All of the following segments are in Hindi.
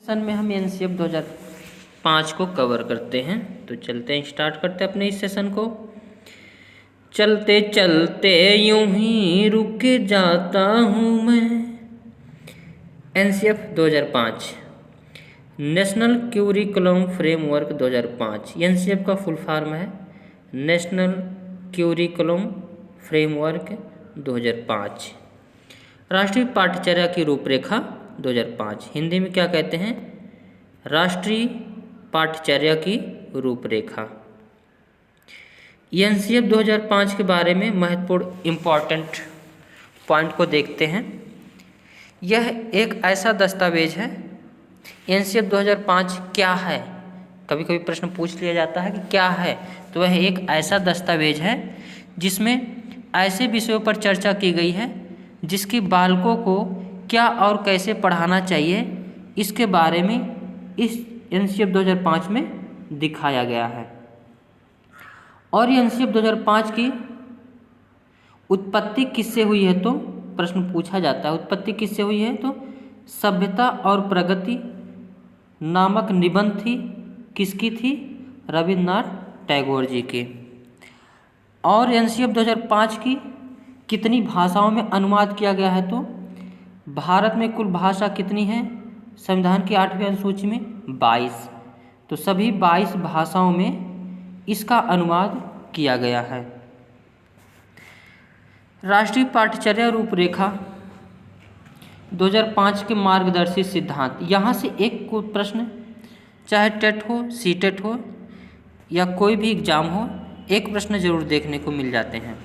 सेशन में हम एनसीएफ 2005 को कवर करते हैं। तो चलते हैं, स्टार्ट करते हैं अपने इस सेशन को। चलते चलते यूं ही रुक जाता हूँ मैं। NCF 2005 national curriculum framework 2005। NCF का फुल फॉर्म है नेशनल क्यूरिकुलम फ्रेमवर्क 2005। राष्ट्रीय पाठ्यचर्या की रूपरेखा 2005। हिंदी में क्या कहते हैं? राष्ट्रीय पाठ्यचर्या की रूपरेखा। एनसीएफ 2005 के बारे में महत्वपूर्ण इम्पॉर्टेंट पॉइंट को देखते हैं। यह एक ऐसा दस्तावेज है। एनसीएफ 2005 क्या है? कभी कभी प्रश्न पूछ लिया जाता है कि क्या है, तो वह एक ऐसा दस्तावेज है जिसमें ऐसे विषयों पर चर्चा की गई है जिसकी बालकों को क्या और कैसे पढ़ाना चाहिए, इसके बारे में इस एनसीएफ 2005 में दिखाया गया है। और एनसीएफ 2005 की उत्पत्ति किससे हुई है? तो प्रश्न पूछा जाता है, उत्पत्ति किससे हुई है? तो सभ्यता और प्रगति नामक निबंध थी। किसकी थी? रविन्द्रनाथ टैगोर जी की। और एनसीएफ 2005 की कितनी भाषाओं में अनुवाद किया गया है? तो भारत में कुल भाषा कितनी है? संविधान की 8वीं अनुसूची में 22। तो सभी 22 भाषाओं में इसका अनुवाद किया गया है। राष्ट्रीय पाठ्यचर्या रूपरेखा 2005 के मार्गदर्शी सिद्धांत। यहाँ से एक को प्रश्न, चाहे टेट हो, सीटेट हो या कोई भी एग्जाम हो, एक प्रश्न जरूर देखने को मिल जाते हैं।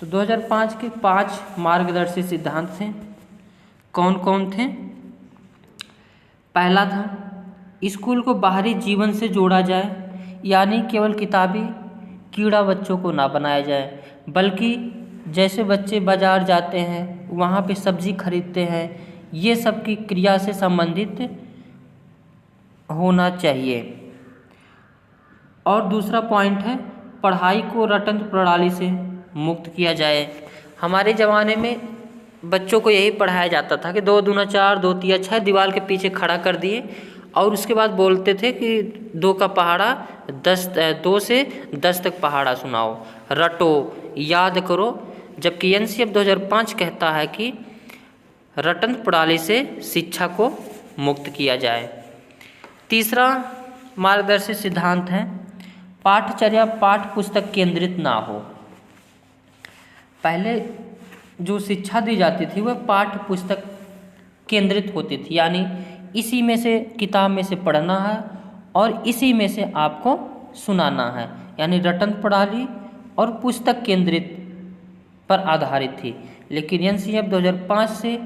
तो 2005 के 5 मार्गदर्शी सिद्धांत थे। कौन कौन थे? पहला था स्कूल को बाहरी जीवन से जोड़ा जाए, यानी केवल किताबी कीड़ा बच्चों को ना बनाया जाए, बल्कि जैसे बच्चे बाज़ार जाते हैं, वहाँ पे सब्जी खरीदते हैं, ये सब की क्रिया से संबंधित होना चाहिए। और दूसरा पॉइंट है पढ़ाई को रटंत्र प्रणाली से मुक्त किया जाए। हमारे ज़माने में बच्चों को यही पढ़ाया जाता था कि 2 दूना 4, 2 तिया 6, दीवार के पीछे खड़ा कर दिए और उसके बाद बोलते थे कि 2 का पहाड़ा 2 से 10 तक पहाड़ा सुनाओ, रटो, याद करो। जबकि एनसीएफ 2005 कहता है कि रटंत्र प्रणाली से शिक्षा को मुक्त किया जाए। तीसरा मार्गदर्शी सिद्धांत है पाठ्यचर्या पाठ्य पुस्तक केंद्रित ना हो। पहले जो शिक्षा दी जाती थी वह पाठ्य पुस्तक केंद्रित होती थी, यानी इसी में से, किताब में से पढ़ना है और इसी में से आपको सुनाना है, यानी रटंत्र प्रणाली और पुस्तक केंद्रित पर आधारित थी। लेकिन एनसीएफ 2005 से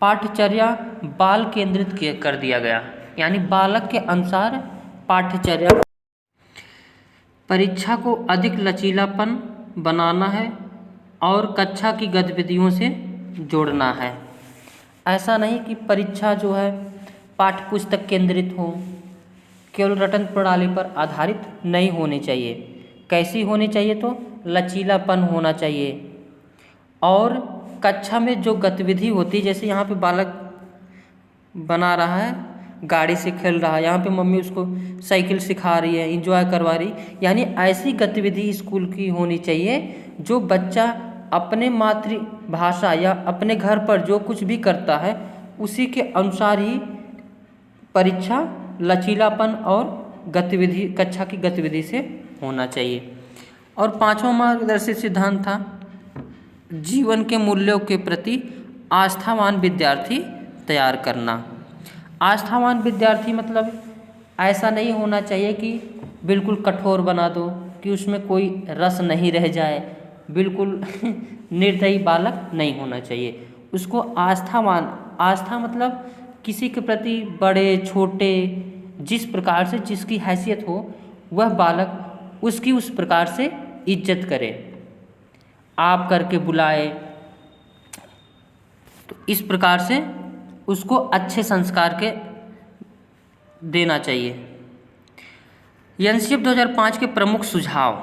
पाठ्यचर्या बाल केंद्रित कर दिया गया, यानी बालक के अनुसार पाठ्यचर्या। परीक्षा को अधिक लचीलापन बनाना है और कक्षा की गतिविधियों से जोड़ना है। ऐसा नहीं कि परीक्षा जो है पाठ्य पुस्तक केंद्रित हो, केवल रटंत्र प्रणाली पर आधारित नहीं होनी चाहिए। कैसी होनी चाहिए? तो लचीलापन होना चाहिए। और कक्षा में जो गतिविधि होती है, जैसे यहाँ पे बालक बना रहा है, गाड़ी से खेल रहा है, यहाँ पे मम्मी उसको साइकिल सिखा रही है, एंजॉय करवा रही, यानी ऐसी गतिविधि स्कूल की होनी चाहिए जो बच्चा अपने मातृभाषा या अपने घर पर जो कुछ भी करता है उसी के अनुसार ही परीक्षा लचीलापन और गतिविधि, कक्षा की गतिविधि से होना चाहिए। और 5वां मार्गदर्शी सिद्धांत था जीवन के मूल्यों के प्रति आस्थावान विद्यार्थी तैयार करना। आस्थावान विद्यार्थी मतलब ऐसा नहीं होना चाहिए कि बिल्कुल कठोर बना दो, कि उसमें कोई रस नहीं रह जाए, बिल्कुल निर्दयी बालक नहीं होना चाहिए। उसको आस्थावान, आस्था मतलब किसी के प्रति बड़े छोटे जिस प्रकार से जिसकी हैसियत हो वह बालक उसकी उस प्रकार से इज्जत करे, आप करके बुलाए, तो इस प्रकार से उसको अच्छे संस्कार के देना चाहिए। एनसीएफ 2005 के प्रमुख सुझाव,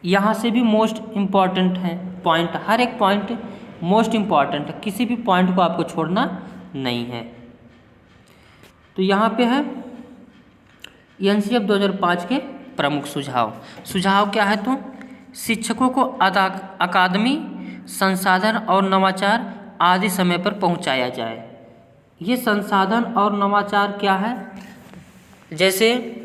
यहाँ से भी मोस्ट इम्पॉर्टेंट है पॉइंट, हर एक पॉइंट मोस्ट इम्पॉर्टेंट है, किसी भी पॉइंट को आपको छोड़ना नहीं है। तो यहाँ पे है एनसीएफ 2005 के प्रमुख सुझाव क्या है? तो शिक्षकों को अकादमी, संसाधन और नवाचार आदि समय पर पहुँचाया जाए। ये संसाधन और नवाचार क्या है? जैसे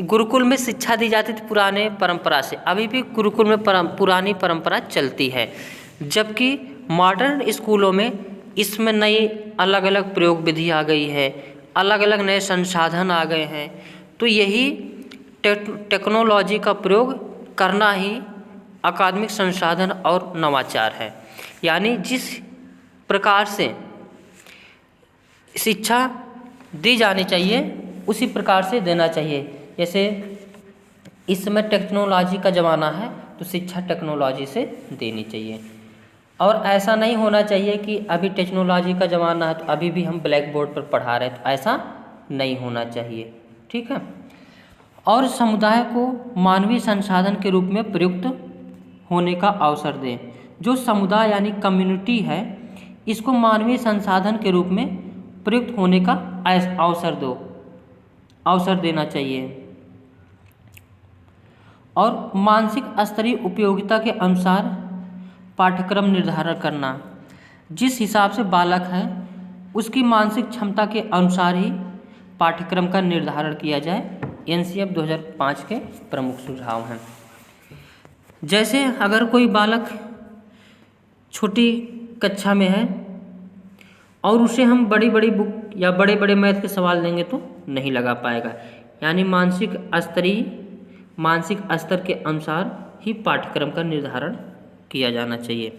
गुरुकुल में शिक्षा दी जाती थी पुराने परंपरा से, अभी भी गुरुकुल में पुरानी परंपरा चलती है, जबकि मॉडर्न स्कूलों में इसमें नई अलग अलग प्रयोग विधि आ गई है, अलग अलग नए संसाधन आ गए हैं। तो यही टेक्नोलॉजी का प्रयोग करना ही अकादमिक संसाधन और नवाचार है। यानी जिस प्रकार से शिक्षा दी जानी चाहिए उसी प्रकार से देना चाहिए। जैसे इस समय टेक्नोलॉजी का ज़माना है तो शिक्षा टेक्नोलॉजी से देनी चाहिए, और ऐसा नहीं होना चाहिए कि अभी टेक्नोलॉजी का ज़माना है तो अभी भी हम ब्लैक बोर्ड पर पढ़ा रहे हैं, तो ऐसा नहीं होना चाहिए। ठीक है। और समुदाय को मानवीय संसाधन के रूप में प्रयुक्त होने का अवसर दें। जो समुदाय यानी कम्युनिटी है, इसको मानवीय संसाधन के रूप में प्रयुक्त होने का अवसर देना चाहिए। और मानसिक स्तरीय उपयोगिता के अनुसार पाठ्यक्रम निर्धारण करना। जिस हिसाब से बालक है उसकी मानसिक क्षमता के अनुसार ही पाठ्यक्रम का निर्धारण किया जाए। एनसीएफ 2005 के प्रमुख सुझाव हैं। जैसे अगर कोई बालक छोटी कक्षा में है और उसे हम बड़ी बड़ी बुक या बड़े बड़े मैथ के सवाल देंगे तो नहीं लगा पाएगा। यानी मानसिक स्तर के अनुसार ही पाठ्यक्रम का निर्धारण किया जाना चाहिए।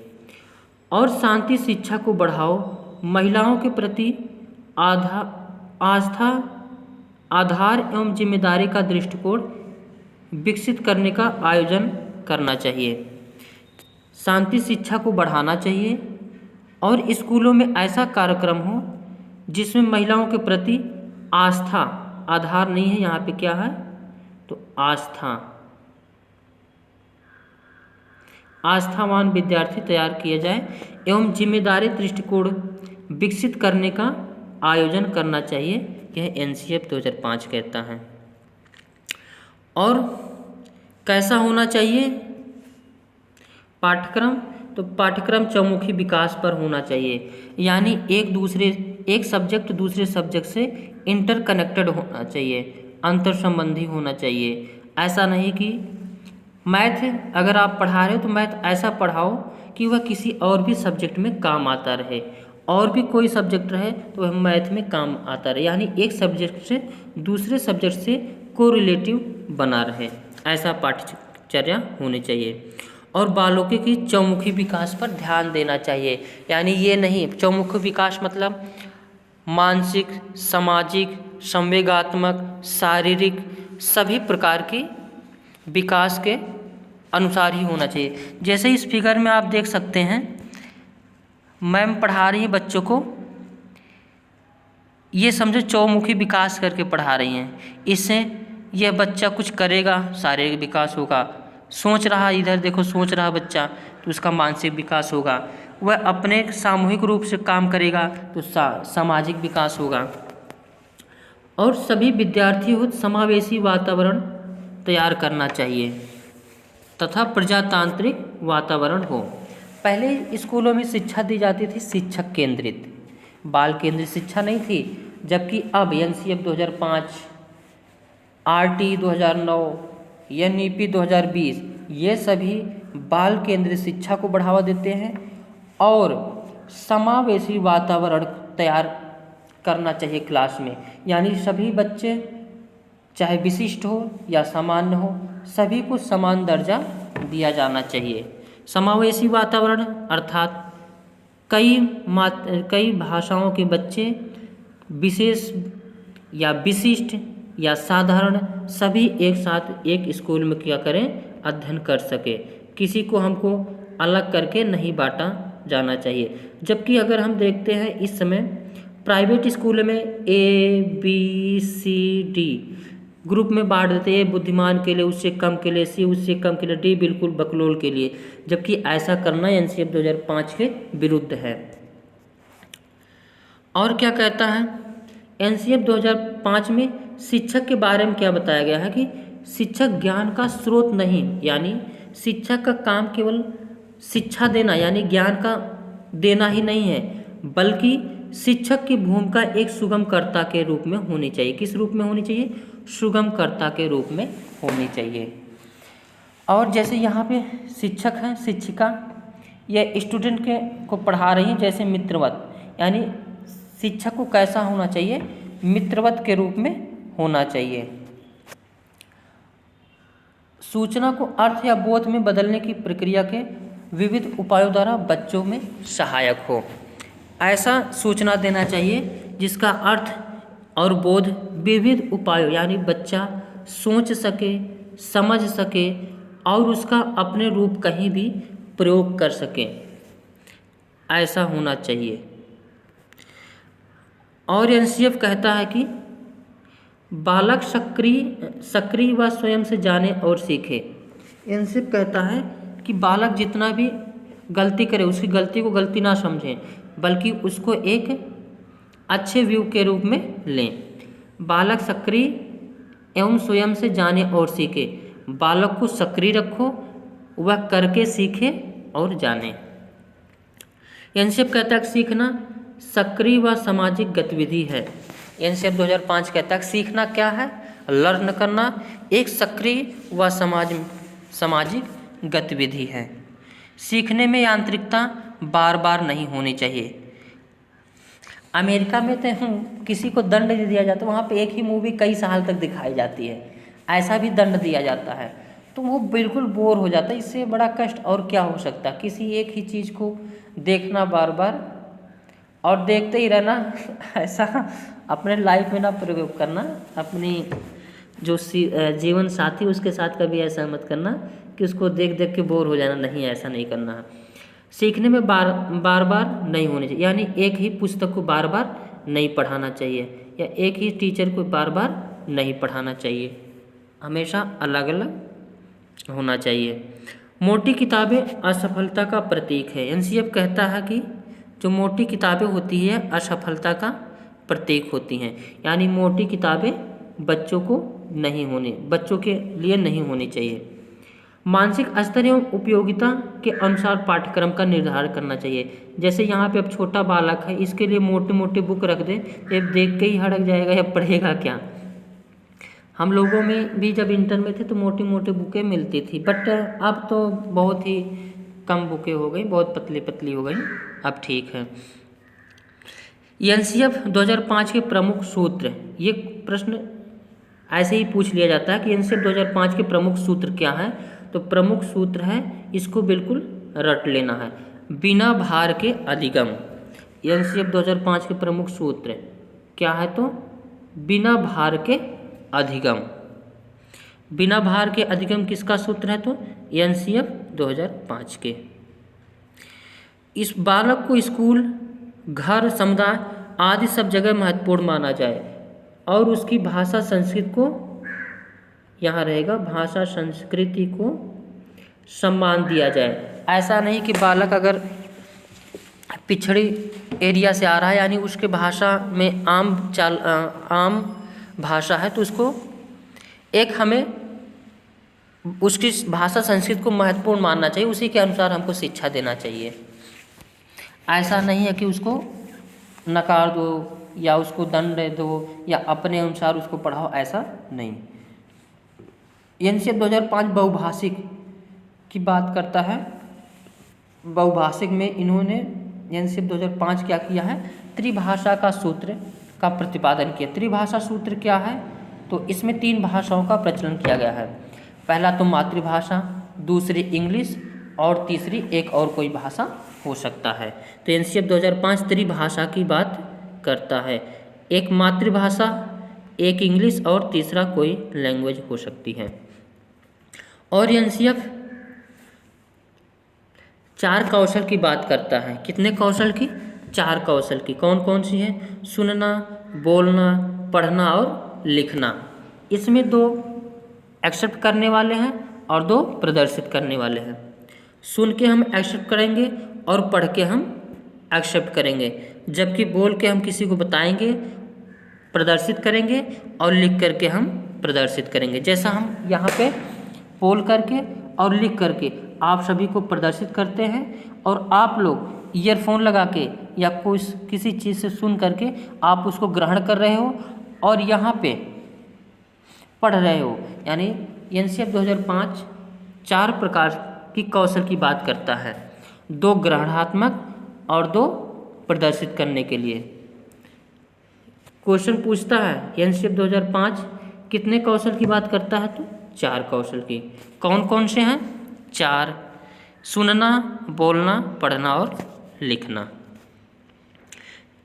और शांति शिक्षा को बढ़ाओ। महिलाओं के प्रति आस्था, आधार एवं जिम्मेदारी का दृष्टिकोण विकसित करने का आयोजन करना चाहिए। शांति शिक्षा को बढ़ाना चाहिए और स्कूलों में ऐसा कार्यक्रम हो जिसमें महिलाओं के प्रति आस्था, आधार नहीं है यहाँ पे, क्या है तो आस्थावान विद्यार्थी तैयार किए जाए एवं जिम्मेदारी दृष्टिकोण विकसित करने का आयोजन करना चाहिए। यह एनसीएफ 2005 कहता है। और कैसा होना चाहिए पाठ्यक्रम? तो पाठ्यक्रम चौमुखी विकास पर होना चाहिए। यानी एक सब्जेक्ट दूसरे सब्जेक्ट से इंटरकनेक्टेड होना चाहिए, अंतर संबंधी होना चाहिए। ऐसा नहीं कि मैथ अगर आप पढ़ा रहे हो तो मैथ ऐसा पढ़ाओ कि वह किसी और भी सब्जेक्ट में काम आता रहे, और भी कोई सब्जेक्ट रहे तो वह मैथ में काम आता रहे। यानी एक सब्जेक्ट से दूसरे सब्जेक्ट से कोरिलेटिव बना रहे, ऐसा पाठ्यचर्या होनी चाहिए। और बालकों की चौमुखी विकास पर ध्यान देना चाहिए। यानी ये नहीं, चौमुखी विकास मतलब मानसिक, सामाजिक, संवेगात्मक, शारीरिक सभी प्रकार की विकास के अनुसार ही होना चाहिए। जैसे इस फिगर में आप देख सकते हैं, मैम पढ़ा रही हैं बच्चों को, ये समझो चौमुखी विकास करके पढ़ा रही हैं। इससे यह बच्चा कुछ करेगा, शारीरिक विकास होगा। सोच रहा, इधर देखो सोच रहा बच्चा, तो उसका मानसिक विकास होगा। वह अपने सामूहिक रूप से काम करेगा तो सामाजिक विकास होगा। और सभी विद्यार्थियों को समावेशी वातावरण तैयार करना चाहिए तथा प्रजातांत्रिक वातावरण हो। पहले स्कूलों में शिक्षा दी जाती थी शिक्षक केंद्रित, बाल केंद्रित शिक्षा नहीं थी। जबकि अब एनसीएफ 2005, आरटी 2009, एनईपी 2020 ये सभी बाल केंद्रित शिक्षा को बढ़ावा देते हैं और समावेशी वातावरण तैयार करना चाहिए क्लास में। यानी सभी बच्चे चाहे विशिष्ट हो या सामान्य हो, सभी को समान दर्जा दिया जाना चाहिए। समावेशी वातावरण अर्थात कई भाषाओं के बच्चे विशेष या विशिष्ट या साधारण सभी एक साथ एक स्कूल में क्या करें, अध्ययन कर सके। किसी को हमको अलग करके नहीं बांटा जाना चाहिए। जबकि अगर हम देखते हैं इस समय प्राइवेट स्कूल में ABCD ग्रुप में बांट देते हैं, बुद्धिमान के लिए, उससे कम के लिए C, उससे कम के लिए D, बिल्कुल बकलोल के लिए। जबकि ऐसा करना एनसीएफ 2005 के विरुद्ध है। और क्या कहता है एनसीएफ 2005 में शिक्षक के बारे में क्या बताया गया है कि शिक्षक ज्ञान का स्रोत नहीं, यानी शिक्षक का काम केवल शिक्षा देना यानी ज्ञान का देना ही नहीं है, बल्कि शिक्षक की भूमिका एक सुगमकर्ता के रूप में होनी चाहिए। किस रूप में होनी चाहिए? सुगमकर्ता के रूप में होनी चाहिए। और जैसे यहाँ पे शिक्षक हैं, शिक्षिका ये स्टूडेंट को पढ़ा रही हैं जैसे मित्रवत, यानी शिक्षक को कैसा होना चाहिए? मित्रवत के रूप में होना चाहिए। सूचना को अर्थ या बोध में बदलने की प्रक्रिया के विविध उपायों द्वारा बच्चों में सहायक हो। ऐसा सूचना देना चाहिए जिसका अर्थ और बोध विविध उपायों यानी बच्चा सोच सके, समझ सके और उसका अपने रूप कहीं भी प्रयोग कर सके, ऐसा होना चाहिए। और एनसीएफ कहता है कि बालक सक्रिय व स्वयं से जाने और सीखे। एनसीएफ कहता है कि बालक जितना भी गलती करे उसकी गलती को गलती ना समझें, बल्कि उसको एक अच्छे व्यू के रूप में लें। बालक सक्रिय एवं स्वयं से जाने और सीखे। बालक को सक्रिय रखो, वह करके सीखे और जाने। एनसीएफ कहता है कि सीखना सक्रिय व सामाजिक गतिविधि है। एनसीएफ 2005 कहता है कि सीखना क्या है? लर्न करना एक सक्रिय व सामाजिक गतिविधि है। सीखने में यांत्रिकता बार बार नहीं होनी चाहिए। अमेरिका में तो किसी को दंड दिया जाता है, वहाँ पे एक ही मूवी कई साल तक दिखाई जाती है, ऐसा भी दंड दिया जाता है, तो वो बिल्कुल बोर हो जाता है। इससे बड़ा कष्ट और क्या हो सकता है? किसी एक ही चीज़ को देखना बार बार और देखते ही रहना, ऐसा अपने लाइफ में ना प्रयोग करना। अपनी जो जीवन साथी उसके साथ कभी ऐसा मत करना कि उसको देख देख के बोर हो जाना, नहीं, ऐसा नहीं करना है। सीखने में बार बार नहीं होनी चाहिए, यानी एक ही पुस्तक को बार बार नहीं पढ़ाना चाहिए या एक ही टीचर को बार बार नहीं पढ़ाना चाहिए, हमेशा अलग अलग होना चाहिए। मोटी किताबें असफलता का प्रतीक है। एनसीएफ कहता है कि जो मोटी किताबें होती है असफलता का प्रतीक होती हैं, यानी मोटी किताबें बच्चों के लिए नहीं होनी चाहिए। मानसिक स्तर एवं उपयोगिता के अनुसार पाठ्यक्रम का निर्धारण करना चाहिए। जैसे यहाँ पे अब छोटा बालक है, इसके लिए मोटे मोटे बुक रख दे, ये देख के ही हड़क जाएगा या पढ़ेगा क्या। हम लोगों में भी जब इंटर में थे तो मोटी मोटी बुकें मिलती थी, बट अब तो बहुत ही कम बुकें हो गई, बहुत पतली पतली हो गई, अब ठीक है। एनसीएफ 2005 के प्रमुख सूत्र, ये प्रश्न ऐसे ही पूछ लिया जाता है कि एनसीएफ 2005 के प्रमुख सूत्र क्या हैं? तो प्रमुख सूत्र है, इसको बिल्कुल रट लेना है, बिना भार के अधिगम। एनसीएफ 2005 के प्रमुख सूत्र क्या है? तो बिना भार के अधिगम। बिना भार के अधिगम किसका सूत्र है? तो एनसीएफ 2005 के। इस बालक को स्कूल, घर, समुदाय आदि सब जगह महत्वपूर्ण माना जाए और उसकी भाषा संस्कृति को, यहाँ रहेगा, भाषा संस्कृति को सम्मान दिया जाए। ऐसा नहीं कि बालक अगर पिछड़ी एरिया से आ रहा है, यानी उसके भाषा में आम भाषा है, तो उसको एक हमें उसकी भाषा संस्कृति को महत्वपूर्ण मानना चाहिए, उसी के अनुसार हमको शिक्षा देना चाहिए। ऐसा नहीं है कि उसको नकार दो या उसको दंड दो या अपने अनुसार उसको पढ़ाओ, ऐसा नहीं। एनसीएफ 2005 बहुभाषिक की बात करता है। बहुभाषिक में इन्होंने एनसीएफ 2005 क्या किया है? त्रिभाषा का सूत्र का प्रतिपादन किया। त्रिभाषा सूत्र क्या है? तो इसमें 3 भाषाओं का प्रचलन किया गया है। पहला तो मातृभाषा, दूसरी इंग्लिश और तीसरी एक और कोई भाषा हो सकता है। तो एनसीएफ 2005 त्रिभाषा की बात करता है, एक मातृभाषा, एक इंग्लिश और तीसरा कोई लैंग्वेज हो सकती है। और एनसीएफ 4 कौशल की बात करता है। कितने कौशल की? 4 कौशल की। कौन कौन सी है? सुनना, बोलना, पढ़ना और लिखना। इसमें 2 एक्सेप्ट करने वाले हैं और 2 प्रदर्शित करने वाले हैं। सुन के हम एक्सेप्ट करेंगे और पढ़ के हम एक्सेप्ट करेंगे, जबकि बोल के हम किसी को बताएंगे प्रदर्शित करेंगे और लिख करके हम प्रदर्शित करेंगे। जैसा हम यहाँ पे बोल करके और लिख करके आप सभी को प्रदर्शित करते हैं और आप लोग ईयरफोन लगा के या किसी चीज़ से सुन करके आप उसको ग्रहण कर रहे हो और यहाँ पे पढ़ रहे हो। यानी एनसीएफ 2005 4 प्रकार की कौशल की बात करता है, 2 ग्रहणात्मक और 2 प्रदर्शित करने के लिए। क्वेश्चन पूछता है एनसीएफ 2005 कितने कौशल की बात करता है, तो 4 कौशल की। कौन कौन से हैं? 4, सुनना, बोलना, पढ़ना और लिखना।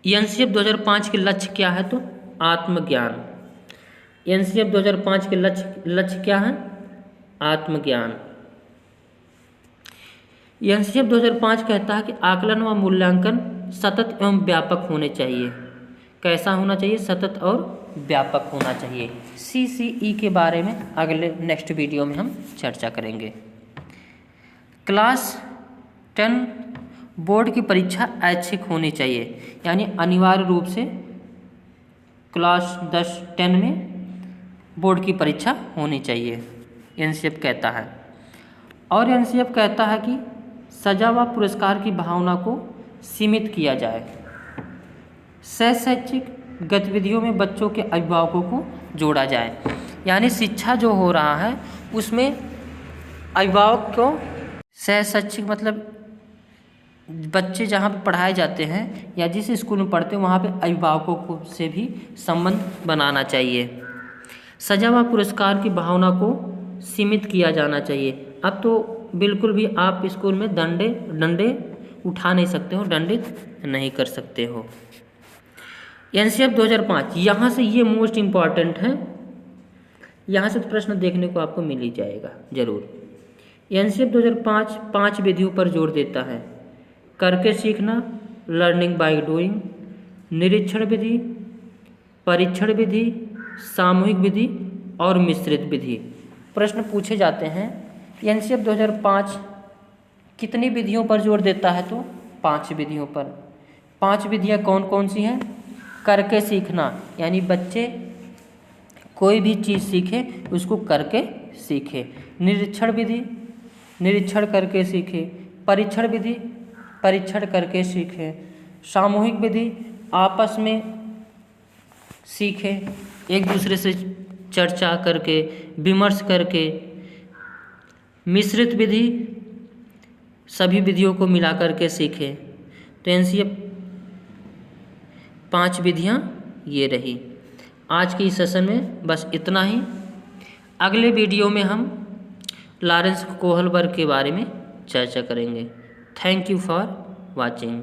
एनसीएफ 2005 के लक्ष्य क्या है, तो आत्मज्ञान। एनसीएफ 2005 के लक्ष्य क्या है? आत्मज्ञान। एनसीएफ 2005 कहता है कि आकलन व मूल्यांकन सतत एवं व्यापक होने चाहिए। कैसा होना चाहिए? सतत और व्यापक होना चाहिए। सीसीई के बारे में अगले नेक्स्ट वीडियो में हम चर्चा करेंगे। क्लास 10 बोर्ड की परीक्षा ऐच्छिक होनी चाहिए, यानी अनिवार्य रूप से क्लास 10 में बोर्ड की परीक्षा होनी चाहिए, एनसीएफ कहता है। और एनसीएफ कहता है कि सजा व पुरस्कार की भावना को सीमित किया जाए। शैक्षिक गतिविधियों में बच्चों के अभिभावकों को जोड़ा जाए, यानी शिक्षा जो हो रहा है उसमें अभिभावक को शैक्षिक मतलब बच्चे जहाँ पे पढ़ाए जाते हैं या जिस स्कूल में पढ़ते हैं वहाँ पे अभिभावकों को से भी संबंध बनाना चाहिए। सजा व पुरस्कार की भावना को सीमित किया जाना चाहिए। अब तो बिल्कुल भी आप स्कूल में डंडे उठा नहीं सकते हो, दंडित नहीं कर सकते हो। एनसीएफ 2005 यहाँ से ये मोस्ट इम्पॉर्टेंट है, यहाँ से तो प्रश्न देखने को आपको मिल ही जाएगा जरूर। एनसीएफ 2005 5 विधियों पर जोर देता है। करके सीखना, लर्निंग बाय डूइंग, निरीक्षण विधि, परीक्षण विधि, सामूहिक विधि और मिश्रित विधि। प्रश्न पूछे जाते हैं एनसीएफ 2005 कितनी विधियों पर जोर देता है, तो 5 विधियों पर। 5 विधियाँ कौन कौन सी हैं? करके सीखना, यानी बच्चे कोई भी चीज़ सीखे उसको करके सीखे। निरीक्षण विधि, निरीक्षण करके सीखे। परीक्षण विधि, परीक्षण करके सीखे। सामूहिक विधि, आपस में सीखे, एक दूसरे से चर्चा करके, विमर्श करके। मिश्रित विधि, सभी विधियों को मिला करके सीखे। तो एनसीएफ 5 विधियाँ ये रही। आज के इस सेशन में बस इतना ही। अगले वीडियो में हम लॉरेंस कोहलबर्ग के बारे में चर्चा करेंगे। Thank you for watching.